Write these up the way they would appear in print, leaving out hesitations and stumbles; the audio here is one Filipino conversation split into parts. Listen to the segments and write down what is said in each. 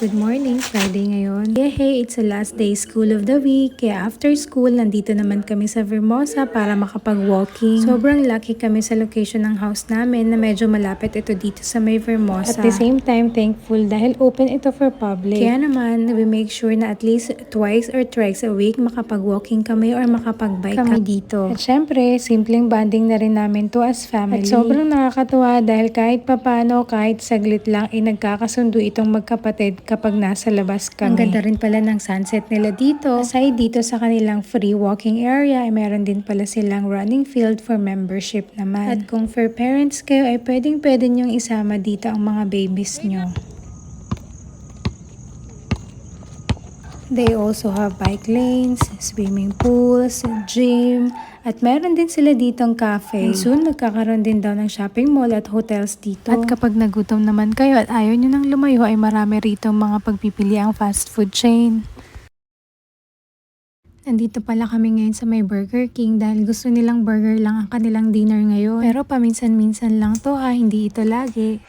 good morning. Friday ngayon. Hey, it's the last day school of the week. Kaya after school, nandito naman kami sa Vermosa para makapag-walking. Sobrang lucky kami sa location ng house namin na medyo malapit ito dito sa may Vermosa. At the same time, thankful dahil open ito for public. Kaya naman, we make sure na at least twice or thrice a week makapag-walking kami or makapag-bike kami dito. At syempre, simpleng bonding na rin namin to as family. At sobrang nakakatuwa dahil kahit papano, kahit saglit lang, nagkakasundo itong magkapatid kapag nasa labas kami. Ang ganda rin pala ng sunset nila dito. Aside dito sa kanilang free walking area, ay meron din pala silang running field for membership naman. At kung for parents kayo, ay pwedeng-pwede nyong isama dito ang mga babies nyo. They also have bike lanes, swimming pools, gym, at meron din sila ditong cafe. And soon, magkakaroon din daw ng shopping mall at hotels dito. At kapag nagutom naman kayo at ayaw nyo nang lumayo, ay marami rito mga pagpipiliang fast food chain. Nandito pala kami ngayon sa may Burger King dahil gusto nilang burger lang ang kanilang dinner ngayon. Pero paminsan-minsan lang to hindi ito lagi.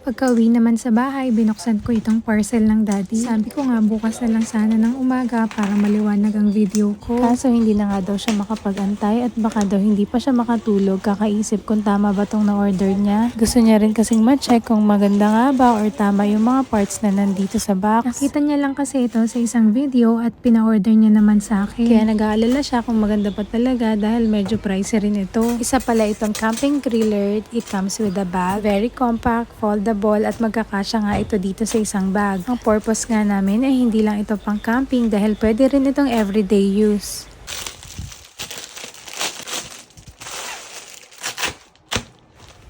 Pagka-uwi naman sa bahay, binuksan ko itong parcel ng daddy. Sabi ko nga bukas na lang sana ng umaga para maliwanag ang video ko. Kaso hindi na nga daw siya makapag-antay at baka daw hindi pa siya makatulog kakaisip kung tama ba tong na-order niya. Gusto niya rin kasing ma-check kung maganda nga ba or tama yung mga parts na nandito sa box. Nakita niya lang kasi ito sa isang video at pina-order niya naman sa akin. Kaya nag-aalala siya kung maganda pa talaga dahil medyo pricey rin ito. Isa pala itong camping griller. It comes with a bag. Very compact, foldable at magkakasya nga ito dito sa isang bag. Ang purpose nga namin ay hindi lang ito pang camping dahil pwede rin itong everyday use.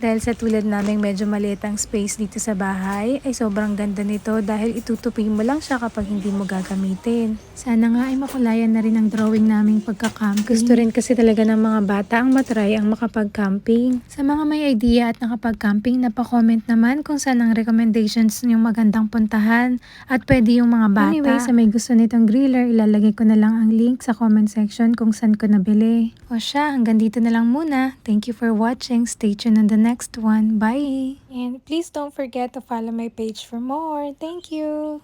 Dahil sa tulad naming medyo maliit ang space dito sa bahay, ay sobrang ganda nito dahil itutupi mo lang siya kapag hindi mo gagamitin. Sana nga ay makulayan na rin ang drawing naming pagka-camping. Gusto rin kasi talaga ng mga bata ang matry ang makapag-camping. Sa mga may idea at nakapag-camping, napa-comment naman kung saan ang recommendations niyong magandang puntahan at pwede yung mga bata. Anyway, sa may gusto nitong griller, ilalagay ko na lang ang link sa comment section kung saan ko nabili. O siya, hanggang dito na lang muna. Thank you for watching. Stay tuned on the next one. Bye! And please don't forget to follow my page for more. Thank you!